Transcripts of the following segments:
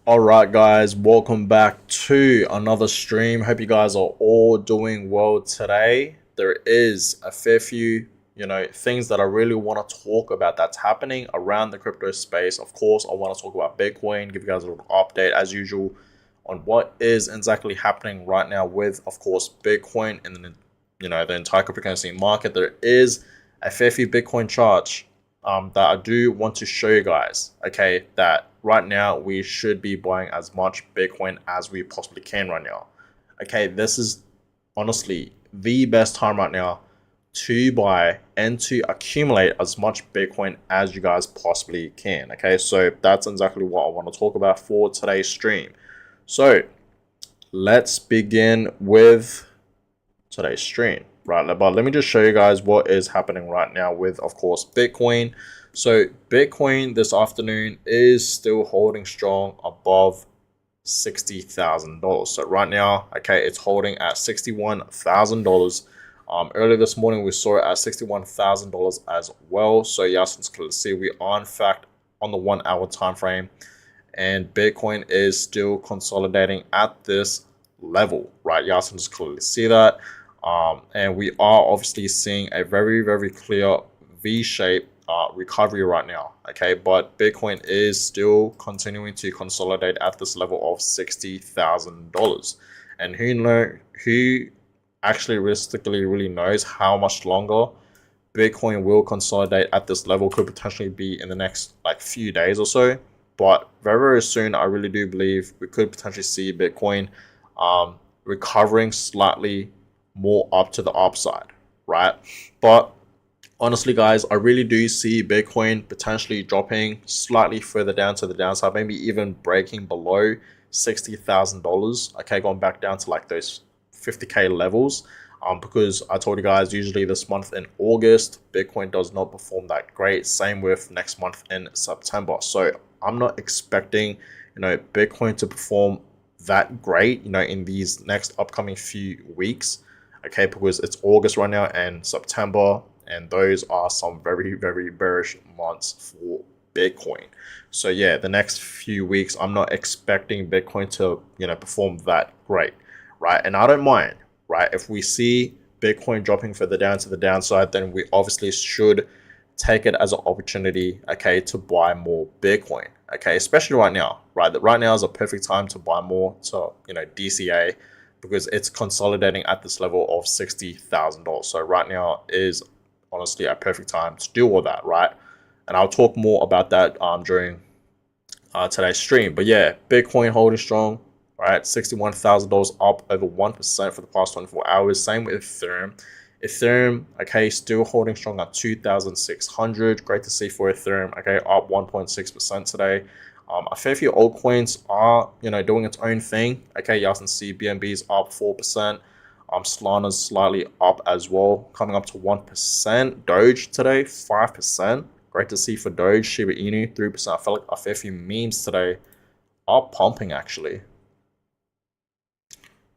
Alright guys, welcome back to another stream. Hope you guys are all doing well today. There is a fair few, things that I really want to talk about that's happening around the crypto space. Of course, I want to talk about Bitcoin, give you guys a little update as usual on what is exactly happening right now with, of course, Bitcoin and the entire cryptocurrency market. There is a fair few Bitcoin charts that I do want to show you guys, okay, that right now we should be buying as much Bitcoin as we possibly can right now. Okay, this is honestly the best time right now to buy and to accumulate as much Bitcoin as you guys possibly can. Okay, so that's exactly what I want to talk about for today's stream. So let's begin with today's stream. Right, but let me just show you guys what is happening right now with, of course, Bitcoin. So Bitcoin this afternoon is still holding strong above $60,000. So right now, okay, it's holding at $61,000. Earlier this morning, we saw it at $61,000 as well. So yes, it's clear to see we are in fact on the 1 hour time frame, and Bitcoin is still consolidating at this level, right? Y'all can just clearly see that. And we are obviously seeing a very, very clear V-shaped recovery right now. Okay, but Bitcoin is still continuing to consolidate at this level of $60,000. And who actually realistically really knows how much longer Bitcoin will consolidate at this level? Could potentially be in the next like few days or so. But very, very soon, I really do believe we could potentially see Bitcoin recovering slightly more up to the upside, right? But honestly, guys, I really do see Bitcoin potentially dropping slightly further down to the downside, maybe even breaking below $60,000. Okay, going back down to like those 50K levels. Because I told you guys, usually this month in August, Bitcoin does not perform that great. Same with next month in September. So I'm not expecting, Bitcoin to perform that great, in these next upcoming few weeks. Okay, because it's August right now and September, and those are some very, very bearish months for Bitcoin. So yeah, the next few weeks, I'm not expecting Bitcoin to, perform that great, right? And I don't mind, right? If we see Bitcoin dropping further down to the downside, then we obviously should take it as an opportunity, okay, to buy more Bitcoin, okay, especially right now, right? That right now is a perfect time to buy more to, DCA, because it's consolidating at this level of $60,000. So right now is honestly a perfect time to do all that, right? And I'll talk more about that during today's stream. But yeah, Bitcoin holding strong, right? $61,000, up over 1% for the past 24 hours. Same with Ethereum. Ethereum, okay, still holding strong at 2,600. Great to see for Ethereum, okay, up 1.6% today. A fair few altcoins are, doing its own thing. Okay, y'all can see BNB's up 4%. Solana's slightly up as well, coming up to 1%. Doge today, 5%. Great to see for Doge. Shiba Inu, 3%. I felt like a fair few memes today are pumping actually.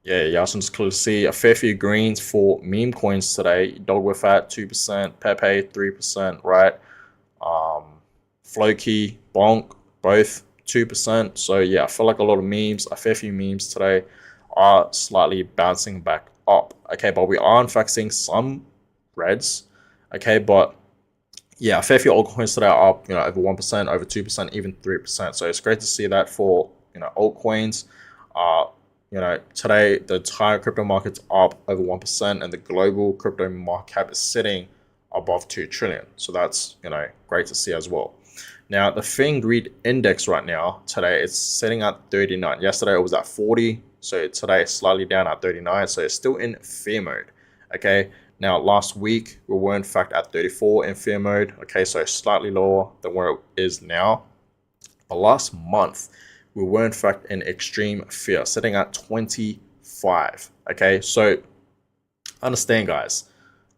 Yeah, y'all can just clearly see a fair few greens for meme coins today. Dog with Fat, 2%. Pepe, 3%, right? Floki, Bonk, both 2%. So yeah, I feel like a lot of memes, a fair few memes today are slightly bouncing back up. Okay, but we are in fact seeing some reds. Okay, but yeah, a fair few altcoins today are up, over 1%, over 2%, even 3%. So it's great to see that for, altcoins. Today the entire crypto market's up over 1%, and the global crypto market cap is sitting above 2 trillion. So that's, great to see as well. Now, the Fin Greed Index right now, today, it's sitting at 39. Yesterday, it was at 40. So today, it's slightly down at 39. So it's still in fear mode. Okay. Now, last week, we were in fact at 34 in fear mode. Okay. So slightly lower than where it is now. But last month, we were in fact in extreme fear, sitting at 25. Okay. So understand, guys,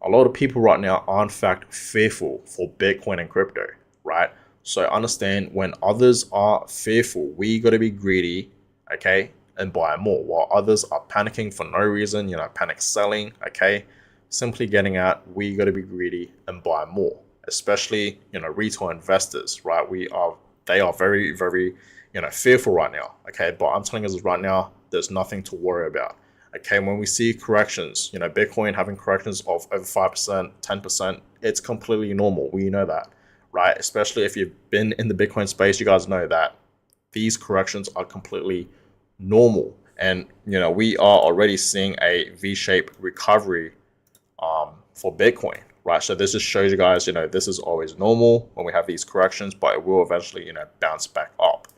a lot of people right now are in fact fearful for Bitcoin and crypto, right? So understand, when others are fearful, we got to be greedy, okay, and buy more. While others are panicking for no reason, panic selling, okay, simply getting out, we got to be greedy and buy more. Especially, retail investors, right? We are they are very, very, fearful right now. Okay, but I'm telling you right now, there's nothing to worry about. Okay, when we see corrections, Bitcoin having corrections of over 5%, 10%, it's completely normal. We know that, right? Especially if you've been in the Bitcoin space, you guys know that these corrections are completely normal. And, we are already seeing a V-shaped recovery for Bitcoin, right? So this just shows you guys, this is always normal when we have these corrections, but it will eventually, bounce back up,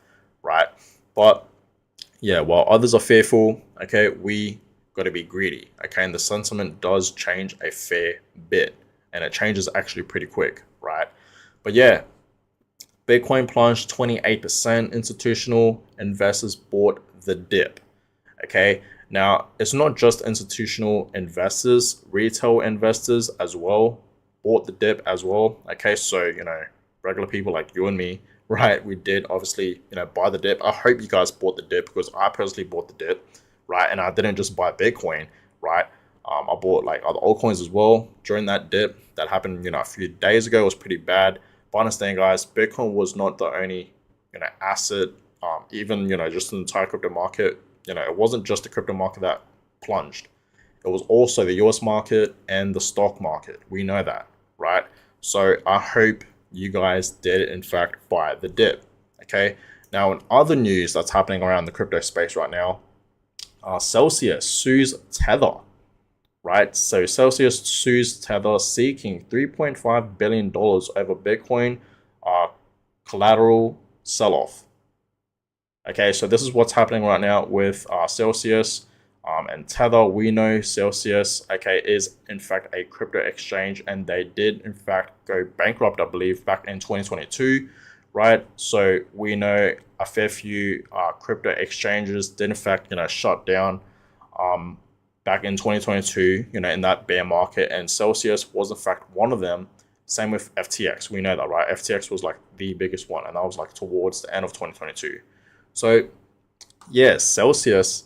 right? But yeah, while others are fearful, okay, we got to be greedy, okay? And the sentiment does change a fair bit, and it changes actually pretty quick, right? But yeah, Bitcoin plunged 28%. Institutional investors bought the dip, okay? Now, it's not just institutional investors, retail investors as well bought the dip as well, okay? So, regular people like you and me, right? We did obviously, buy the dip. I hope you guys bought the dip because I personally bought the dip, right? And I didn't just buy Bitcoin, right? I bought like other altcoins as well during that dip that happened, a few days ago. It was pretty bad. But understand, guys, Bitcoin was not the only, asset, even, just in the entire crypto market. It wasn't just the crypto market that plunged. It was also the US market and the stock market. We know that, right? So I hope you guys did, in fact, buy the dip, okay? Now, in other news that's happening around the crypto space right now, Celsius sues Tether, right? So Celsius sues Tether seeking $3.5 billion over Bitcoin collateral sell-off. Okay, so this is what's happening right now with Celsius and Tether. We know Celsius, okay, is in fact a crypto exchange, and they did in fact go bankrupt, I believe, back in 2022, right? So we know a fair few crypto exchanges did in fact, shut down back in 2022, in that bear market, and Celsius was in fact one of them. Same with FTX. We know that, right? FTX was like the biggest one, and that was like towards the end of 2022. So, yeah, Celsius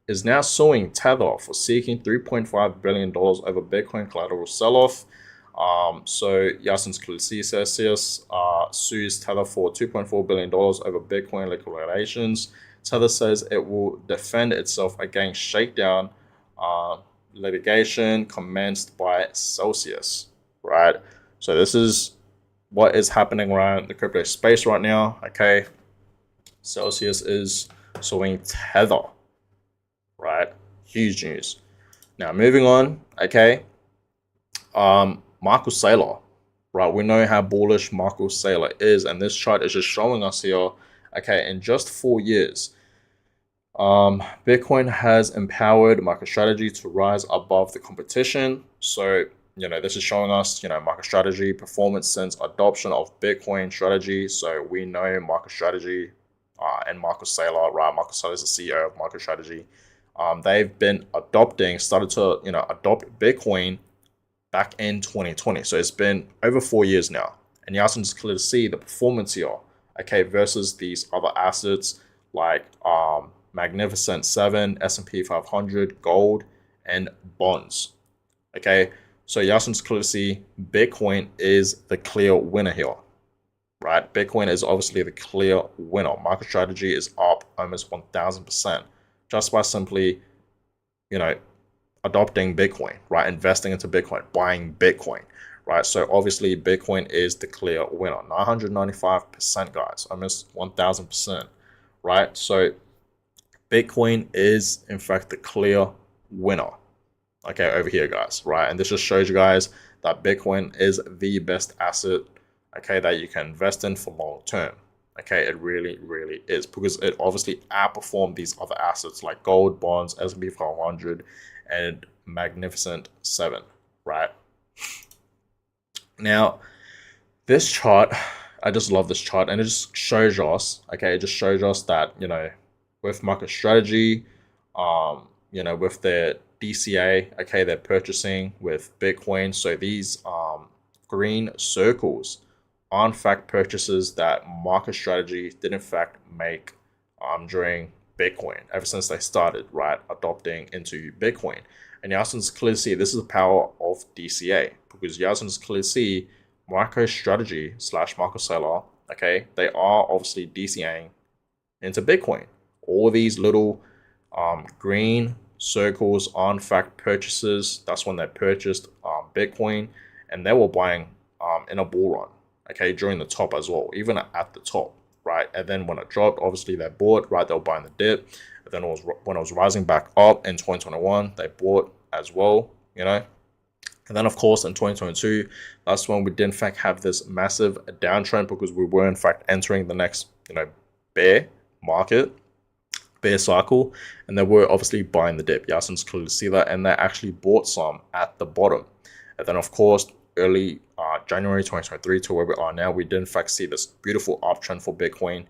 is now suing Tether for seeking $3.5 billion over Bitcoin collateral sell-off. So, Yasin's Celsius sues Tether for $2.4 billion over Bitcoin liquidations. Tether says it will defend itself against shakedown litigation commenced by Celsius, right? So, this is what is happening around the crypto space right now, okay? Celsius is suing Tether, right? Huge news. Now, moving on, okay. Michael Saylor, right? We know how bullish Michael Saylor is, and this chart is just showing us here, okay, in just 4 years, Bitcoin has empowered MicroStrategy to rise above the competition. So, this is showing us, MicroStrategy performance since adoption of Bitcoin strategy. So we know MicroStrategy and Michael Saylor, right? Michael Saylor is the CEO of MicroStrategy. They've been started to, adopt Bitcoin back in 2020. So it's been over 4 years now. And you also just clear to see the performance here, okay, versus these other assets like Magnificent 7, S&P 500, gold, and bonds. Okay, so Yasin's clear to see Bitcoin is the clear winner here, right? Bitcoin is obviously the clear winner. MicroStrategy is up almost 1,000% just by simply, adopting Bitcoin, right? Investing into Bitcoin, buying Bitcoin, right? So obviously Bitcoin is the clear winner. 995%, guys, almost 1,000%, right? So Bitcoin is in fact the clear winner, okay, over here, guys, right? And this just shows you guys that Bitcoin is the best asset, okay, that you can invest in for long term. Okay, it really, really is, because it obviously outperformed these other assets like gold, bonds, S&P 500, and Magnificent 7, right? Now, this chart, I just love this chart, and it just shows us, okay, it just shows us that, with MicroStrategy, with their DCA, okay, they're purchasing with Bitcoin. So these green circles are in fact purchases that MicroStrategy did in fact make during Bitcoin, ever since they started, right, adopting into Bitcoin. And Yasin's clearly see this is the power of DCA, because Yasin's clearly see MicroStrategy / Michael Saylor okay, they are obviously DCAing into Bitcoin. All these little green circles are in fact purchases. That's when they purchased Bitcoin, and they were buying in a bull run, okay, during the top as well, even at the top, right? And then when it dropped, obviously they bought, right? They were buying the dip. And then when it was rising back up in 2021, they bought as well, you know. And then, of course, in 2022, that's when we did in fact have this massive downtrend because we were in fact entering the next, bear market, bear cycle, and they were obviously buying the dip. Yasin's clearly see that, and they actually bought some at the bottom. And then, of course, early January 2023 to where we are now, we did in fact see this beautiful uptrend for Bitcoin,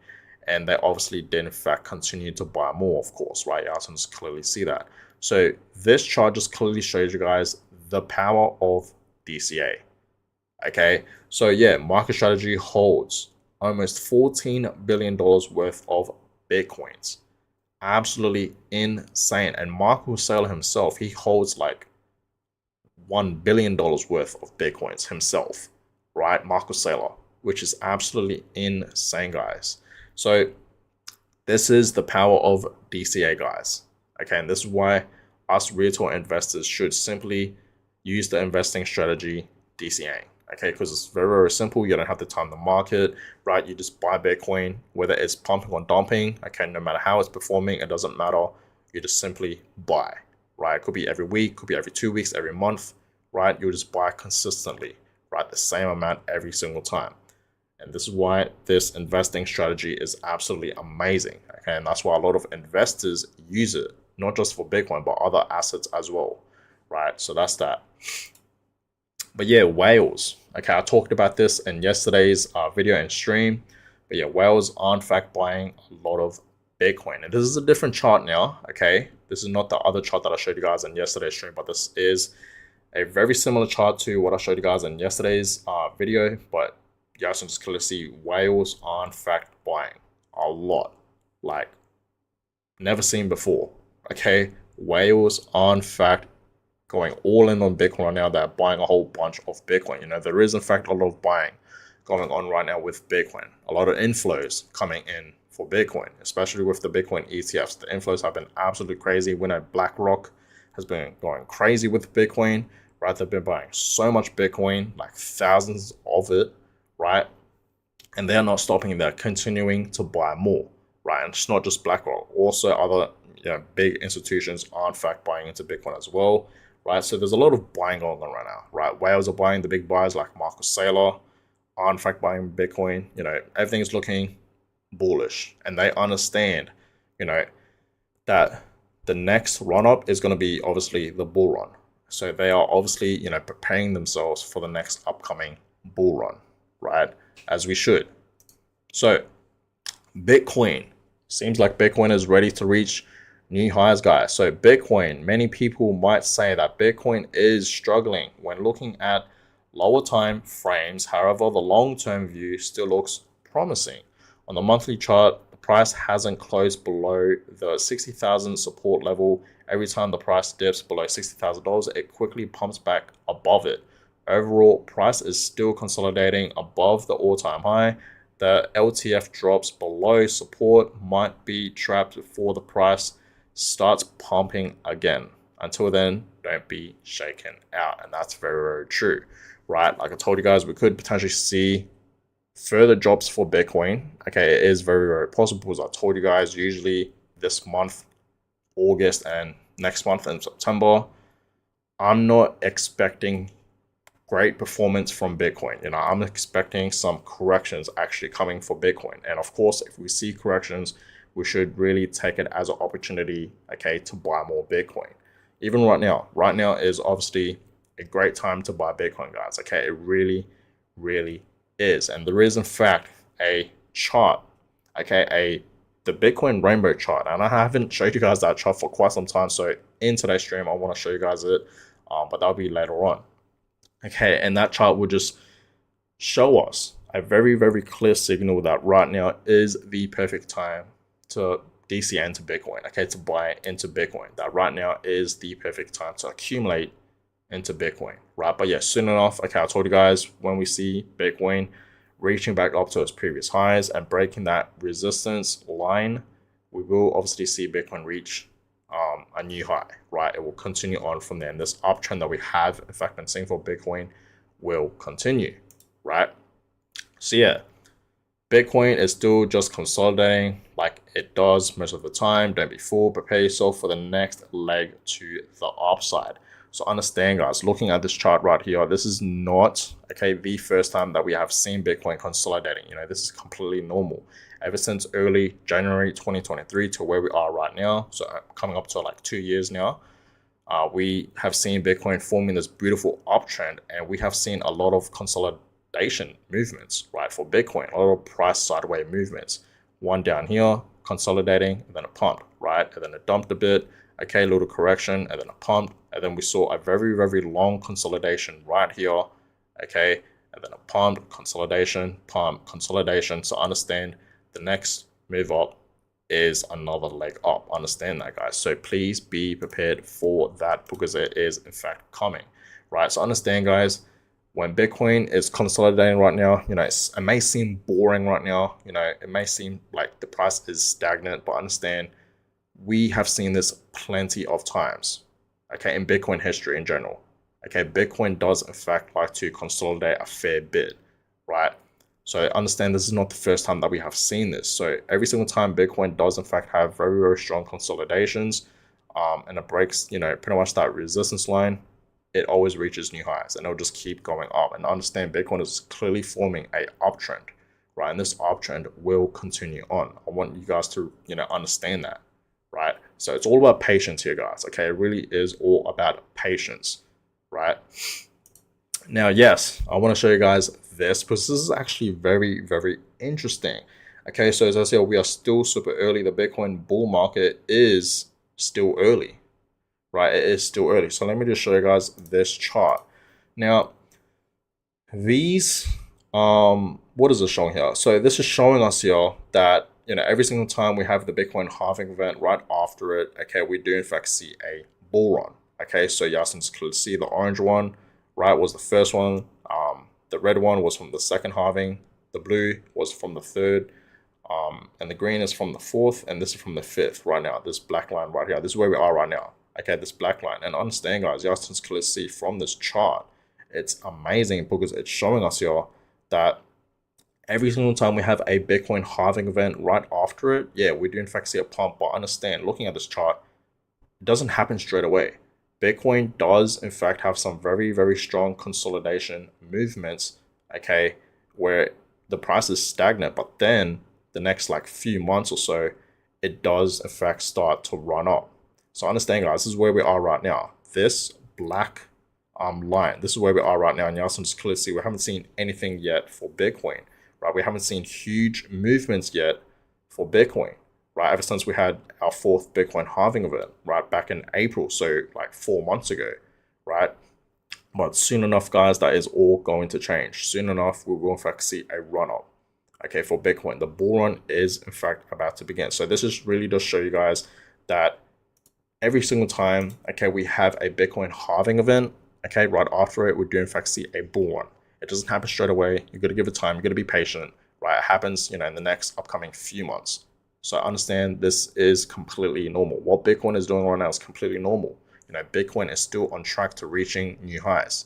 and they obviously did in fact continue to buy more, of course, right? Yasin's clearly see that. So this chart just clearly shows you guys the power of DCA. Okay, so yeah, MicroStrategy holds almost $14 billion worth of Bitcoins. Absolutely insane. And Michael Saylor himself, he holds like $1 billion worth of Bitcoins himself, right? Michael Saylor, which is absolutely insane, guys. So this is the power of DCA, guys. Okay, and this is why us retail investors should simply use the investing strategy DCA. Okay, because it's very, very simple. You don't have to time the market, right? You just buy Bitcoin, whether it's pumping or dumping. Okay, no matter how it's performing, it doesn't matter. You just simply buy, right? It could be every week, could be every 2 weeks, every month, right? You just buy consistently, right? The same amount every single time. And this is why this investing strategy is absolutely amazing. Okay, and that's why a lot of investors use it, not just for Bitcoin, but other assets as well, right? So that's that. But yeah, whales. Okay, I talked about this in yesterday's video and stream. But yeah, whales are in fact buying a lot of Bitcoin. And this is a different chart now, okay? This is not the other chart that I showed you guys in yesterday's stream, but this is a very similar chart to what I showed you guys in yesterday's video. But you guys can just clearly see whales are in fact buying a lot. Like, never seen before, okay? Whales are in fact going all in on Bitcoin right now. They're buying a whole bunch of Bitcoin. There is in fact a lot of buying going on right now with Bitcoin. A lot of inflows coming in for Bitcoin, especially with the Bitcoin ETFs. The inflows have been absolutely crazy. We know BlackRock has been going crazy with Bitcoin, right? They've been buying so much Bitcoin, like thousands of it, right? And they're not stopping. They're continuing to buy more, right? And it's not just BlackRock. Also, other big institutions are in fact buying into Bitcoin as well, right? So there's a lot of buying going on right now, right? Whales are buying, the big buyers like Marcus Saylor are in fact buying Bitcoin. Everything is looking bullish, and they understand, that the next run up is going to be obviously the bull run. So they are obviously, preparing themselves for the next upcoming bull run, right? As we should. So Bitcoin, seems like Bitcoin is ready to reach new highs, guys. So Bitcoin, many people might say that Bitcoin is struggling when looking at lower time frames. However, the long-term view still looks promising. On the monthly chart, the price hasn't closed below the 60,000 support level. Every time the price dips below $60,000, it quickly pumps back above it. Overall, price is still consolidating above the all-time high. The LTF drops below support might be trapped before the price starts pumping again. Until then, don't be shaken out. And that's very, very true, right? Like I told you guys, we could potentially see further drops for Bitcoin. Okay, it is very, very possible because I told you guys usually this month, August, and next month in September, I'm not expecting great performance from Bitcoin. I'm expecting some corrections actually coming for Bitcoin. And of course, if we see corrections, we should really take it as an opportunity, okay, to buy more Bitcoin. Even right now is obviously a great time to buy Bitcoin, guys. Okay, it really, really is. And there is in fact a chart, okay, the Bitcoin rainbow chart, and I haven't showed you guys that chart for quite some time. So in today's stream, I want to show you guys it, but that'll be later on. Okay, and that chart will just show us a very, very clear signal that right now is the perfect time to DCA into Bitcoin, okay, to buy into Bitcoin. That right now is the perfect time to accumulate into Bitcoin, right? But yeah, soon enough, okay, I told you guys when we see Bitcoin reaching back up to its previous highs and breaking that resistance line, we will obviously see Bitcoin reach a new high, right? It will continue on from there. And this uptrend that we have, in fact, been seeing for Bitcoin will continue, right? So yeah, Bitcoin is still just consolidating like it does most of the time. Don't be fooled. Prepare yourself for the next leg to the upside. So understand, guys, looking at this chart right here, this is not, okay, the first time that we have seen Bitcoin consolidating. You know, this is completely normal. Ever since early January 2023 to where we are right now, so coming up to like 2 years now, we have seen Bitcoin forming this beautiful uptrend, and we have seen a lot of consolidation movements, right, for Bitcoin, a lot of price sideways movements. One down here, consolidating, and then it pumped, right, and then it dumped a bit, okay, a little correction, and then it pumped, and then we saw a very, very long consolidation right here, okay, and then a pump, consolidation, pump, consolidation. So understand the next move up is another leg up. Understand that, guys. So please be prepared for that, because it is in fact coming, right? So understand, guys, when Bitcoin is consolidating right now, you know, it may seem boring right now, you know, it may seem like the price is stagnant, but understand we have seen this plenty of times, okay, in Bitcoin history in general. Okay, Bitcoin does in fact like to consolidate a fair bit, right? So understand this is not the first time that we have seen this. So every single time Bitcoin does in fact have very, very strong consolidations, and it breaks, you know, pretty much that resistance line, it always reaches new highs, and it'll just keep going up. And understand Bitcoin is clearly forming a uptrend, right? And this uptrend will continue on. I want you guys to, you know, understand that, right? So it's all about patience here, guys. Okay, it really is all about patience, right? Now, yes, I want to show you guys this, because this is actually very, very interesting. Okay, so as I said, we are still super early. The Bitcoin bull market is still early, right? It is still early. So let me just show you guys this chart. Now, these, what is it showing here? So this is showing us here that, you know, every single time we have the Bitcoin halving event, right after it, okay, we do in fact see a bull run. Okay, so you guys can see the orange one, right, was the first one. The red one was from the second halving. The blue was from the third. And the green is from the fourth. And this is from the fifth right now. This black line right here. This is where we are right now. Okay, this black line. And understand, guys, you guys can clearly see from this chart, it's amazing, because it's showing us here that every single time we have a Bitcoin halving event right after it, yeah, we do in fact see a pump. But understand, looking at this chart, it doesn't happen straight away. Bitcoin does in fact have some very, very strong consolidation movements, okay, where the price is stagnant, but then the next like few months or so, it does in fact start to run up. So understand, guys, this is where we are right now. This black line, this is where we are right now. And you also just clearly see we haven't seen anything yet for Bitcoin, right? We haven't seen huge movements yet for Bitcoin, right? Ever since we had our fourth Bitcoin halving event, right, back in April, so like 4 months ago, right? But soon enough, guys, that is all going to change. Soon enough, we will in fact see a run up, okay, for Bitcoin. The bull run is in fact about to begin. So this is really just show you guys that every single time, okay, we have a Bitcoin halving event, okay, right after it, we do in fact see a bull run. It doesn't happen straight away. You got to give it time. You got to be patient, right? It happens, you know, in the next upcoming few months. So I understand this is completely normal. What Bitcoin is doing right now is completely normal. You know, Bitcoin is still on track to reaching new highs.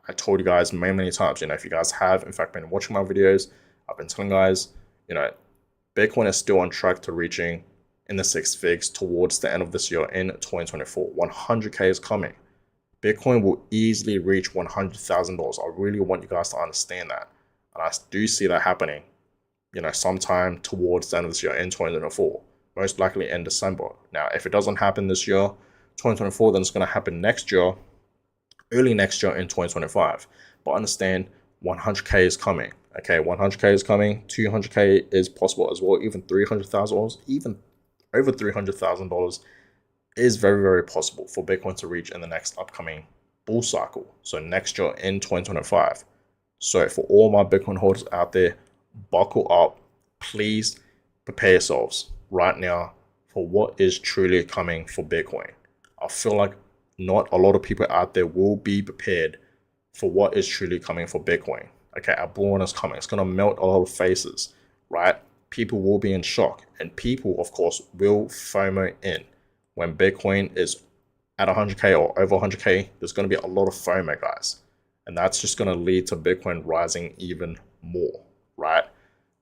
I told you guys many, many times, you know, if you guys have in fact been watching my videos, I've been telling guys, you know, Bitcoin is still on track to reaching in the six figs towards the end of this year in 2024. 100K is coming. Bitcoin will easily reach $100,000. I really want you guys to understand that. And I do see that happening, you know, sometime towards the end of this year in 2024, most likely in December. Now, if it doesn't happen this year, 2024, then it's going to happen next year, early next year in 2025. But understand, 100K is coming. Okay, 100K is coming. 200K is possible as well. Even $300,000, even over $300,000 is very, very possible for Bitcoin to reach in the next upcoming bull cycle. So next year in 2025. So for all my Bitcoin holders out there, buckle up. Please prepare yourselves right now for what is truly coming for Bitcoin. I feel like not a lot of people out there will be prepared for what is truly coming for Bitcoin. Okay, a bull run is coming. It's going to melt a lot of faces, right? People will be in shock, and people, of course, will FOMO in. When Bitcoin is at 100K or over 100K, there's going to be a lot of FOMO, guys. And that's just going to lead to Bitcoin rising even more, right?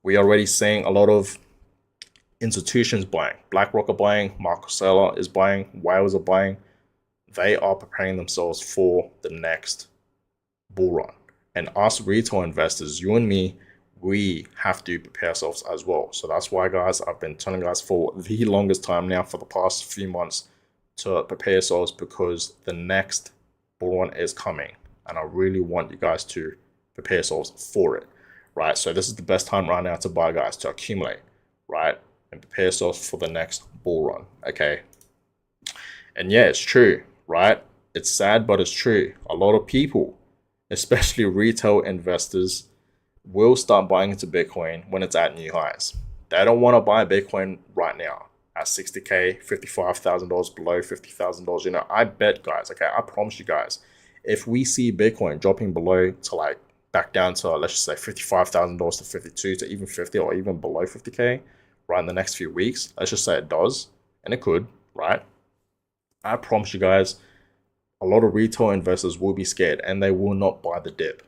We are already seeing a lot of institutions buying. BlackRock are buying, Mark Saylor is buying, whales are buying. They are preparing themselves for the next bull run. And us retail investors, you and me, we have to prepare ourselves as well. So that's why, guys, I've been telling guys for the longest time now, for the past few months, to prepare yourselves, because the next bull run is coming. And I really want you guys to prepare yourselves for it, right? So this is the best time right now to buy, guys, to accumulate, right? And prepare yourselves for the next bull run, okay? And yeah, it's true, right? It's sad, but it's true. A lot of people, especially retail investors, will start buying into Bitcoin when it's at new highs. They don't want to buy Bitcoin right now at 60K, $55,000, below $50,000. You know, I bet, guys, okay, I promise you guys, if we see Bitcoin dropping below to like back down to, let's just say $55,000 to 52 to even 50 or even below 50K, right, in the next few weeks, let's just say it does, and it could, right? I promise you guys, a lot of retail investors will be scared and they will not buy the dip.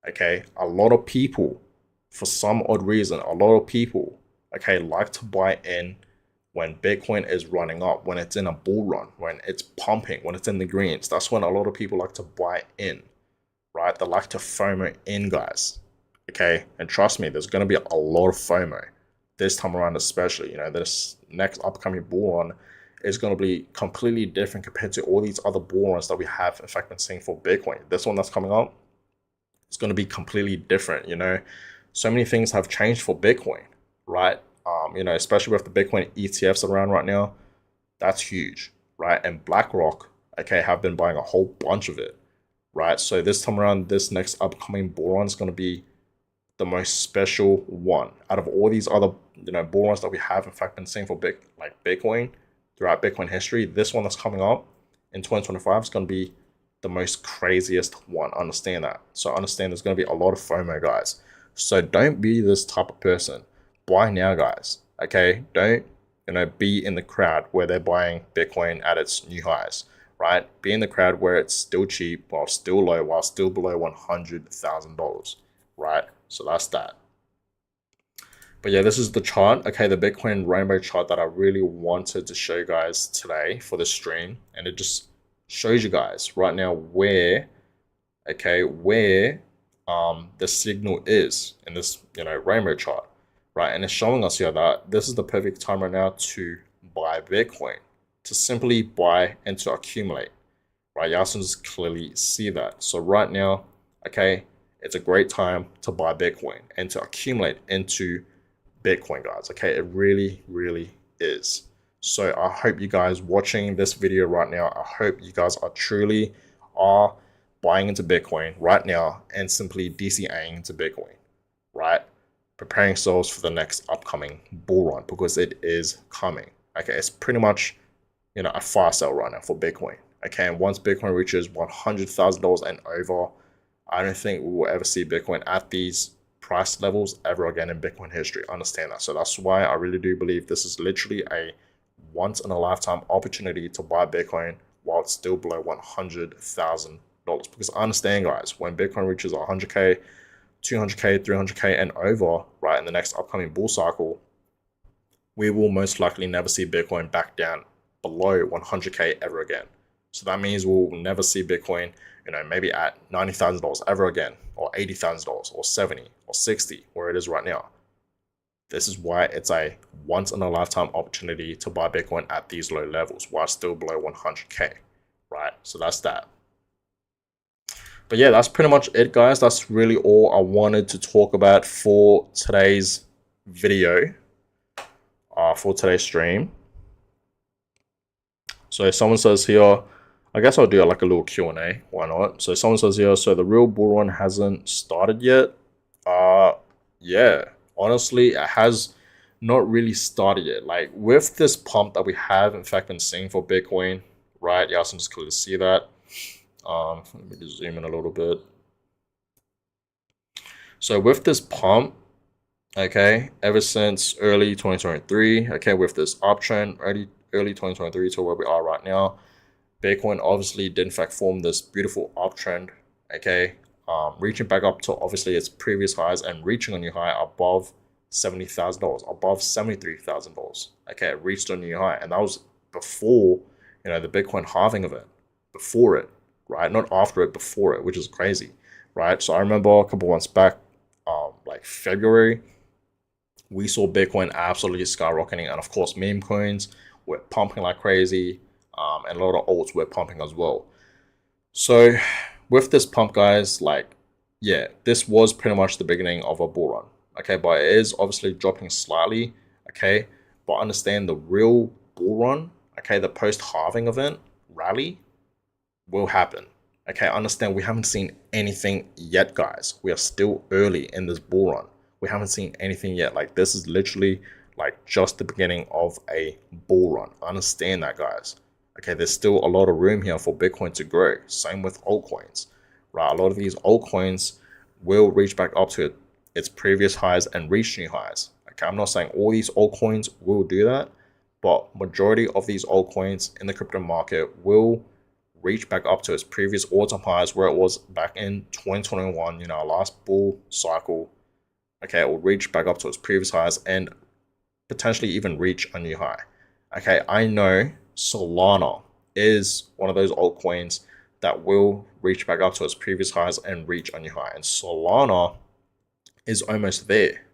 Okay, a lot of people, for some odd reason, a lot of people, okay, like to buy in when Bitcoin is running up, when it's in a bull run, when it's pumping, when it's in the greens. That's when a lot of people like to buy in, right? They like to FOMO in, guys. Okay, and trust me, there's going to be a lot of FOMO this time around, especially. You know, this next upcoming bull run is going to be completely different compared to all these other bull runs that we have, in fact, been seeing for Bitcoin. This one that's coming up, it's going to be completely different. You know, so many things have changed for Bitcoin, right? You know, especially with the Bitcoin ETFs around right now, that's huge, right? And BlackRock, okay, have been buying a whole bunch of it, right? So this time around, this next upcoming bull run is going to be the most special one out of all these other, you know, bull runs that we have, in fact, been seeing for Bitcoin throughout Bitcoin history. This one that's coming up in 2025 is going to be the most craziest one. Understand that. So understand there's going to be a lot of FOMO, guys. So don't be this type of person. Buy now, guys. Okay, don't, you know, be in the crowd where they're buying Bitcoin at its new highs, right? Be in the crowd where it's still cheap, while still low, while still below $100,000, right? So that's that. But yeah, this is the chart, okay, the Bitcoin rainbow chart that I really wanted to show you guys today for this stream. And it just shows you guys right now where, okay, where the signal is in this, you know, rainbow chart, right? And it's showing us here that this is the perfect time right now to buy Bitcoin, to simply buy and to accumulate, right? You can just clearly see that. So right now, okay, it's a great time to buy Bitcoin and to accumulate into Bitcoin, guys. Okay, it really, really is. So I hope you guys watching this video right now, I hope you guys are truly are buying into Bitcoin right now and simply DCAing into Bitcoin, right? Preparing yourselves for the next upcoming bull run, because it is coming. Okay, it's pretty much, you know, a fire sale right now for Bitcoin. Okay, and once Bitcoin reaches $100,000 and over, I don't think we will ever see Bitcoin at these price levels ever again in Bitcoin history. Understand that. So that's why I really do believe this is literally a once in a lifetime opportunity to buy Bitcoin while it's still below $100,000. Because I understand, guys, when Bitcoin reaches 100K, 200K, 300K and over, right, in the next upcoming bull cycle, we will most likely never see Bitcoin back down below 100K ever again. So that means we'll never see Bitcoin, you know, maybe at $90,000 ever again, or $80,000, or 70, or 60, where it is right now. This is why it's a once in a lifetime opportunity to buy Bitcoin at these low levels while still below 100K, right? So that's that. But yeah, that's pretty much it, guys. That's really all I wanted to talk about for today's video, for today's stream. So someone says here, I guess I'll do like a little Q&A. Why not? So someone says here, so the real bull run hasn't started yet. Yeah, honestly, it has not really started yet. Like with this pump that we have, in fact, been seeing for Bitcoin, right? Yeah, I can just clearly see that. Let me just zoom in a little bit. So with this pump, okay, ever since early 2023, okay, with this uptrend, early 2023 to where we are right now, Bitcoin obviously did in fact form this beautiful uptrend, okay, reaching back up to obviously its previous highs and reaching a new high above $70,000, above $73,000. Okay, it reached a new high, and that was before the Bitcoin halving event, before it, right? Not after it, before it, which is crazy, right? So I remember a couple months back, like February, we saw Bitcoin absolutely skyrocketing, and of course, meme coins were pumping like crazy, and a lot of alts were pumping as well. So, with this pump, guys, like, yeah, this was pretty much the beginning of a bull run. Okay, but it is obviously dropping slightly. Okay, but understand the real bull run. Okay, the post halving event rally will happen. Okay, understand we haven't seen anything yet, guys. We are still early in this bull run. We haven't seen anything yet. Like, this is literally like just the beginning of a bull run. Understand that, guys. Okay, there's still a lot of room here for Bitcoin to grow. Same with altcoins, right? A lot of these altcoins will reach back up to its previous highs and reach new highs. Okay, I'm not saying all these altcoins will do that, but majority of these altcoins in the crypto market will reach back up to its previous all-time highs where it was back in 2021, our last bull cycle. Okay, it will reach back up to its previous highs and potentially even reach a new high. Okay, I know Solana is one of those altcoins that will reach back up to its previous highs and reach a new high. And Solana is almost there,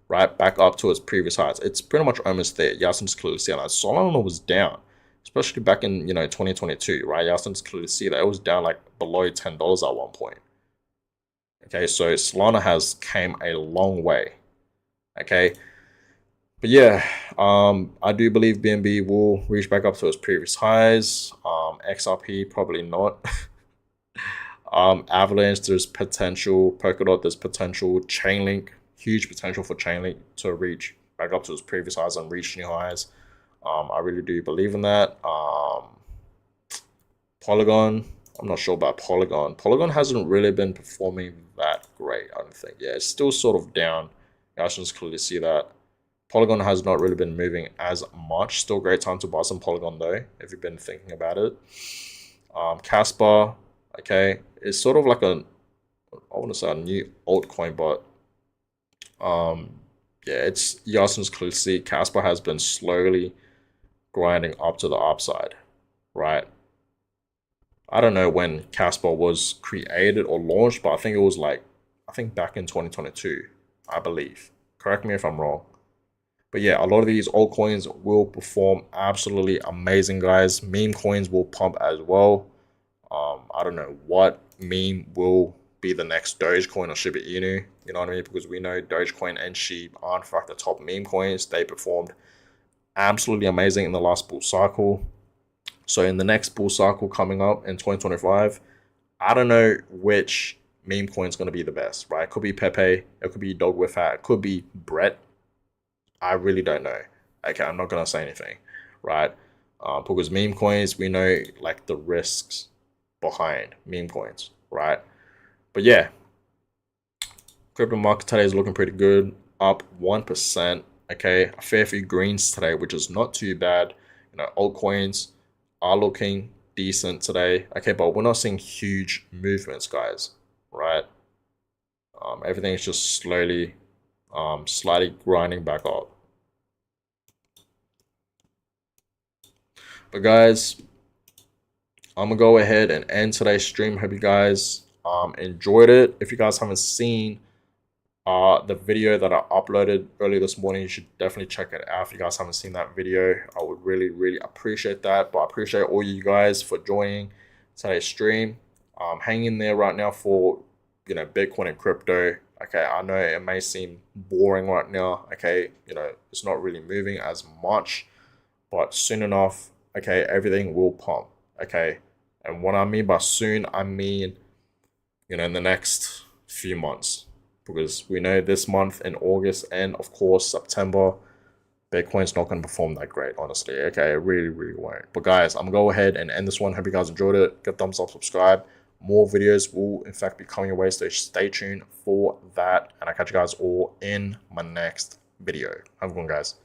right? Back up to its previous highs. It's pretty much almost there. You can just clearly see that. Solana was down, especially back in 2022, right? You can just clearly see that it was down like below $10 at one point. Okay, so Solana has came a long way. Okay, but yeah, I do believe BNB will reach back up to its previous highs. XRP probably not. Avalanche, there's potential. Polkadot, there's potential. Chainlink, huge potential for Chainlink to reach back up to its previous highs and reach new highs. I really do believe in that. Polygon, I'm not sure about Polygon. Polygon hasn't really been performing that great, I don't think. Yeah, it's still sort of down. You guys can just clearly see that. Polygon has not really been moving as much. Still great time to buy some Polygon though, if you've been thinking about it. Casper, okay, it's sort of like I want to say a new altcoin, but yeah, it's you guys can just clearly see Casper has been slowly grinding up to the upside, right? I don't know when Casper was created or launched, but I think it was back in 2022, I believe. Correct me if I'm wrong. But yeah, a lot of these altcoins will perform absolutely amazing, guys. Meme coins will pump as well. I don't know what meme will be the next Dogecoin or Shiba Inu. You know what I mean? Because we know Dogecoin and SHIB are in fact the top meme coins. They performed absolutely amazing in the last bull cycle. So in the next bull cycle coming up in 2025, I don't know which meme coin is going to be the best, right? It could be Pepe, it could be Dog with Hat, it could be Brett. I really don't know. Okay, I'm not going to say anything, right? Because meme coins, we know like the risks behind meme coins, right? But yeah, crypto market today is looking pretty good, up 1%. Okay, a fair few greens today, which is not too bad. Altcoins are looking decent today. Okay, but we're not seeing huge movements, guys, right? Everything is just slowly, slightly grinding back up. But guys, I'm gonna go ahead and end today's stream. Hope you guys enjoyed it. If you guys haven't seen the video that I uploaded earlier this morning, you should definitely check it out. If you guys haven't seen that video, I would really, really appreciate that. But I appreciate all you guys for joining today's stream. Hang in there right now for Bitcoin and crypto. Okay, I know it may seem boring right now. Okay, it's not really moving as much, but soon enough, okay, everything will pump. Okay, and what I mean by soon, I mean in the next few months, because we know this month in August and of course September, Bitcoin's not going to perform that great, honestly. Okay, it really, really won't. But guys, I'm going to go ahead and end this one. Hope you guys enjoyed it. Give a thumbs up, subscribe. More videos will in fact be coming your way, so stay tuned for that. And I'll catch you guys all in my next video. Have a good one, guys.